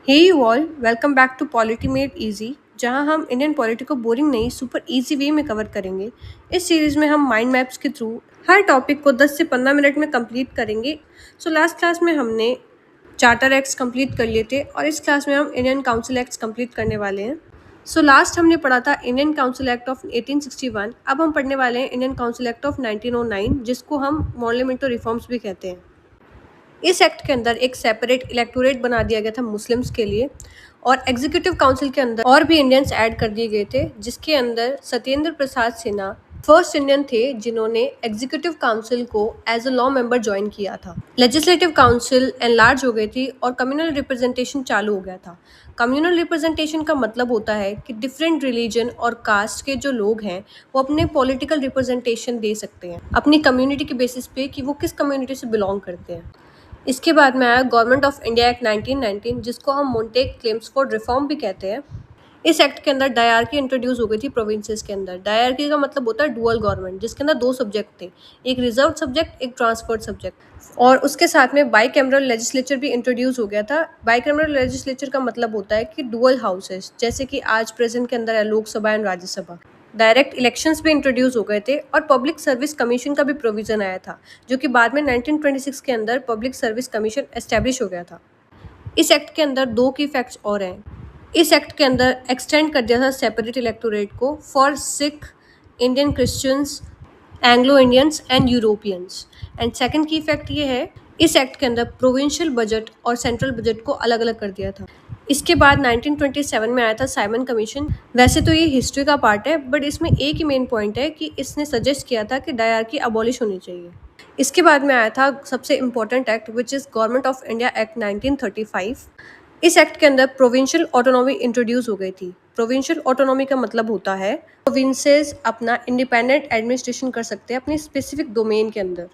Hey you all, welcome back to polity made easy, जहां हम Indian polity को boring नहीं सुपर इजी वे में कवर करेंगे। इस सीरीज में हम माइंड मैप्स के थ्रू हर टॉपिक को 10 से 15 मिनट में कंप्लीट करेंगे। लास्ट क्लास में हमने चार्टर एक्ट्स कंप्लीट कर लिए थे और इस क्लास में हम इंडियन काउंसिल एक्ट्स कंप्लीट करने वाले हैं। लास्ट हमने पढ़ा था इंडियन काउंसिल एक्ट ऑफ 1861। अब हम पढ़ने वाले हैं इंडियन काउंसिल एक्ट ऑफ 1909, जिसको हम मॉर्लिमेंटो रिफॉर्म्स भी कहते हैं। इस एक्ट के अंदर एक सेपरेट इलेक्टोरेट बना दिया गया था मुस्लिम्स के लिए, और एग्जीक्यूटिव काउंसिल के अंदर और भी इंडियंस ऐड कर दिए गए थे, जिसके अंदर सत्येंद्र प्रसाद सिन्हा फर्स्ट इंडियन थे जिन्होंने एग्जीक्यूटिव काउंसिल को as a law member join किया था। लेजिस्लेटिव काउंसिल एनलार्ज हो गई थी और कम्युनल रिप्रेजेंटेशन चालू हो गया था। कम्युनल रिप्रेजेंटेशन का मतलब होता है कि डिफरेंट रिलीजन और कास्ट के जो लोग हैं वो अपने पॉलिटिकल रिप्रेजेंटेशन दे सकते हैं अपनी कम्युनिटी के बेसिस पे कि वो किस कम्युनिटी से बिलोंग करते हैं। इसके बाद में आया गवर्नमेंट ऑफ इंडिया एक्ट 1919, जिसको हम मोंटेक क्लेम्स फॉर रिफॉर्म भी कहते हैं। इस एक्ट के अंदर डायरकी इंट्रोड्यूस हो गई थी प्रोविंसेस के अंदर। डायरकी का मतलब होता है डुअल गवर्नमेंट, जिसके अंदर दो सब्जेक्ट थे, एक रिजर्व सब्जेक्ट, एक ट्रांसफर्ड सब्जेक्ट। और उसके साथ में बाई कैमरल लेजिस्लेचर भी इंट्रोड्यूस हो गया था। बाई कैमरल लेजिस्लेचर का मतलब होता है कि डुअल हाउसेस, जैसे कि आज प्रेजेंट के अंदर है Lok Sabha and Rajya Sabha. Direct elections भी इंट्रोड्यूस हो गए थे और पब्लिक सर्विस कमीशन का भी प्रोविजन आया था, जो कि बाद में 1926 के अंदर पब्लिक सर्विस कमीशन एस्टेब्लिश हो गया था। इस एक्ट के अंदर दो की फैक्ट्स और हैं। इस एक्ट के अंदर एक्सटेंड कर दिया था सेपरेट इलेक्टोरेट को for Sikh, Indian Christians, Anglo Indians and Europeans. And second की फैक्ट ये है, इस एक्ट के अंदर प्रोविंशियल बजट और सेंट्रल बजट को अलग अलग कर दिया था। इसके बाद 1927 में आया था साइमन कमीशन। वैसे तो ये हिस्ट्री का पार्ट है, बट इसमें एक ही मेन पॉइंट है कि इसने सजेस्ट किया था कि डायरकी अबॉलिश होनी चाहिए। इसके बाद में आया था सबसे important act, which is government of India act 1935। इस एक्ट के अंदर प्रोविंशियल ऑटोनॉमी इंट्रोड्यूस हो गई थी। प्रोविंशियल ऑटोनॉमी का मतलब होता है प्रोविंसेस अपना इंडिपेंडेंट एडमिनिस्ट्रेशन कर सकते हैं अपनी स्पेसिफिक डोमेन के अंदर।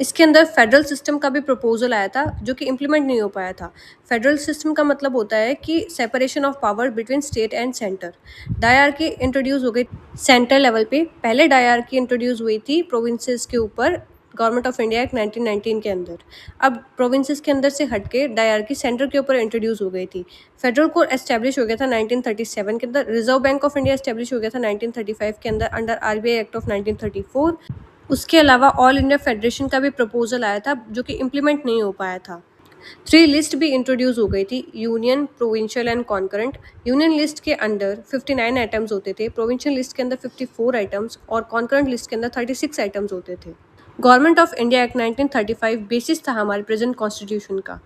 इसके अंदर फेडरल सिस्टम का भी प्रपोजल आया था, जो कि इम्प्लीमेंट नहीं हो पाया था। फेडरल सिस्टम का मतलब होता है कि separation of power between state and centre. Dyarchy introduce हो गई सेंटर लेवल पे। पहले डायरकी इंट्रोड्यूस हुई थी प्रोविंसेस के ऊपर गवर्नमेंट ऑफ इंडिया एक्ट 1919 के अंदर। अब प्रोविंसेस के अंदर से हटके डायरकी सेंटर के ऊपर इंट्रोड्यूस हो गई थी। फेडरल कोर्ट एस्टेब्लिश हो गया था 1937 के अंदर। Reserve bank of India establish हो गया था 1935 के अंदर अंडर आरबीआई एक्ट ऑफ 1934। उसके अलावा ऑल इंडिया फेडरेशन का भी प्रपोजल आया था, जो कि इम्प्लीमेंट नहीं हो पाया था। थ्री लिस्ट भी इंट्रोड्यूस हो गई थी, union, provincial and concurrent. Union list के अंदर 59 आइटम्स होते थे, प्रोविंशियल लिस्ट के अंदर 54 आइटम्स और कॉन्करेंट लिस्ट के अंदर 36 आइटम्स होते थे। Government of India act 1935 basis था हमारे प्रेजेंट कॉन्स्टिट्यूशन का।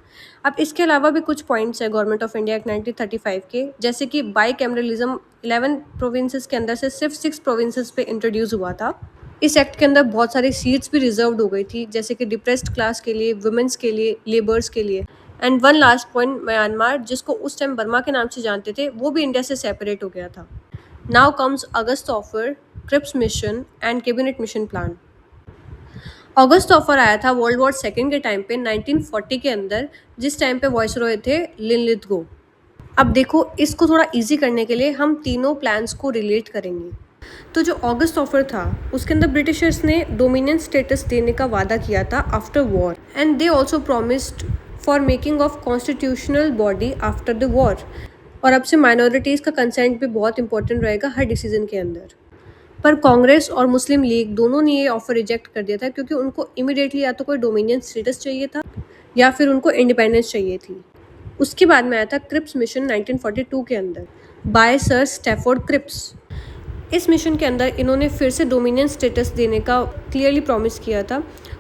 अब इसके अलावा भी कुछ पॉइंट्स है गवर्नमेंट ऑफ इंडिया एक्ट 1935 के, जैसे कि बाई कैमरलिज्म 11 प्रोविंसेस के अंदर से सिर्फ 6 प्रोविंसेस पे इंट्रोड्यूस हुआ था। इस एक्ट के अंदर बहुत सारी सीट्स भी रिजर्व्ड हो गई थी, जैसे कि डिप्रेस्ड क्लास के लिए, वुमेन्स के लिए, लेबर्स के लिए। And one last point, Myanmar, जिसको उस टाइम बर्मा के नाम से जानते थे, वो भी इंडिया से सेपरेट हो गया था। Now comes August offer, Cripps mission and cabinet mission plan. August offer आया था वर्ल्ड वॉर सेकेंड के टाइम पे 1940 के अंदर, जिस टाइम पे वॉइसरॉय थे लिनलिथगो। अब देखो, इसको थोड़ा इजी करने के लिए हम तीनों प्लान्स को रिलेट करेंगे। तो जो अगस्त ऑफर था, उसके अंदर ब्रिटिशर्स ने डोमिनियन स्टेटस देने का वादा किया था after war, and they also promised for making of constitutional body after the war. और अब से माइनॉरिटीज़ का कंसेंट भी बहुत इंपॉर्टेंट रहेगा हर डिसीजन के अंदर। पर कांग्रेस और मुस्लिम लीग दोनों ने ये ऑफर रिजेक्ट कर दिया था, क्योंकि उनको इमिडिएटली या तो कोई डोमिनियन स्टेटस चाहिए था या फिर उनको इंडिपेंडेंस चाहिए थी। उसके बाद में आया था क्रिप्स मिशन 1942 के अंदर बाय सर स्टैफोर्ड क्रिप्स। इस मिशन के अंदर इन्होंने फिर से डोमिनियन स्टेटस देने का क्लियरली प्रॉमिस किया था।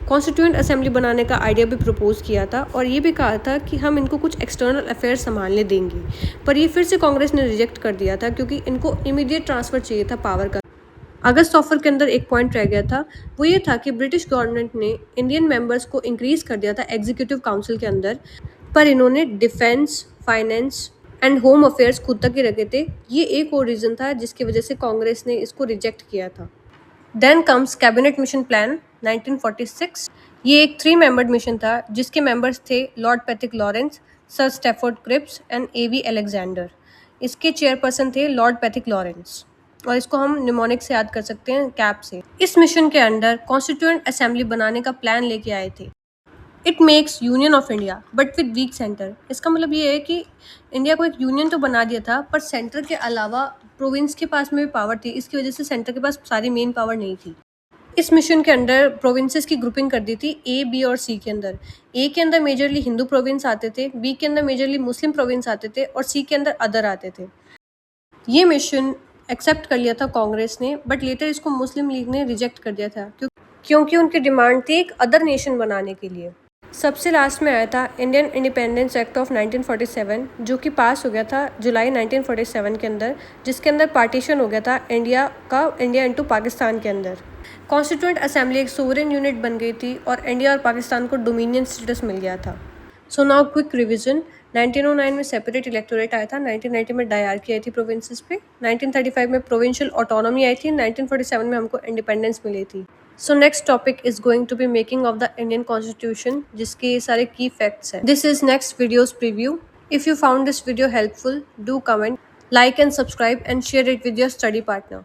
कॉन्स्टिट्यूएंट असेंबली बनाने का आइडिया भी प्रपोज किया था और ये भी कहा था कि हम इनको कुछ एक्सटर्नल अफेयर्स संभालने देंगे। पर ये फिर से कांग्रेस ने रिजेक्ट कर दिया था, क्योंकि इनको इमीडिएट ट्रांसफर चाहिए था पावर का। अगस्त ऑफर के अंदर एक पॉइंट रह गया था, वो ये था कि ब्रिटिश गवर्नमेंट ने इंडियन मेंबर्स को इंक्रीज कर दिया था एग्जीक्यूटिव काउंसिल के अंदर, पर इन्होंने defence, finance and home affairs खुद तक ही रखे थे। ये एक और रीज़न था जिसकी वजह से कांग्रेस ने इसको रिजेक्ट किया था। Then comes cabinet mission plan 1946। ये एक 3 मेंबर्ड मिशन था, जिसके मेंबर्स थे lord Pethick Lawrence, sir Stafford Cripps and A V Alexander. इसके चेयरपर्सन थे लॉर्ड पैथिक लॉरेंस, और इसको हम निमोनिक से याद कर सकते हैं, कैप से। इस मिशन के अंडर कॉन्स्टिट्यूएंट असेंबली बनाने का प्लान लेके आए थे। It makes union of India but with weak centre. इसका मतलब ये है कि इंडिया को एक यूनियन तो बना दिया था, पर सेंटर के अलावा प्रोविंस के पास में भी पावर थी। इसकी वजह से सेंटर के पास सारी मेन पावर नहीं थी। इस मिशन के अंडर प्रोविंसेस की ग्रुपिंग कर दी थी ए, बी और सी के अंदर। ए के अंदर मेजरली हिंदू प्रोविंस आते थे, बी के अंदर मेजरली मुस्लिम प्रोविंस आते थे और सी के अंदर अदर आते थे। ये मिशन एक्सेप्ट कर लिया था कांग्रेस ने, बट लेटर इसको मुस्लिम लीग ने रिजेक्ट कर दिया था क्योंकि उनकी डिमांड थी एक अदर नेशन बनाने के लिए। सबसे लास्ट में आया था इंडियन इंडिपेंडेंस एक्ट ऑफ 1947, जो कि पास हो गया था जुलाई 1947 के अंदर, जिसके अंदर पार्टीशन हो गया था इंडिया इनटू पाकिस्तान के अंदर। कॉन्स्टिट्यूएंट असेंबली एक सोवरेन यूनिट बन गई थी और इंडिया और पाकिस्तान को डोमिनियन स्टेटस मिल गया था। So now quick revision. 1909 में सेपरेट इलेक्टोरेट आया था, 1990 में डायरकी आई थी प्रोविंसेस पे, 1935 में प्रोविंशियल ऑटोनॉमी आई थी, 1947 में हमको इंडिपेंडेंस मिली थी। So next topic is going to be making of the Indian constitution, जिसके ये सारे की फैक्ट्स हैं। This is next videos preview. If you found this video helpful, do comment, like and subscribe and share it with your study partner.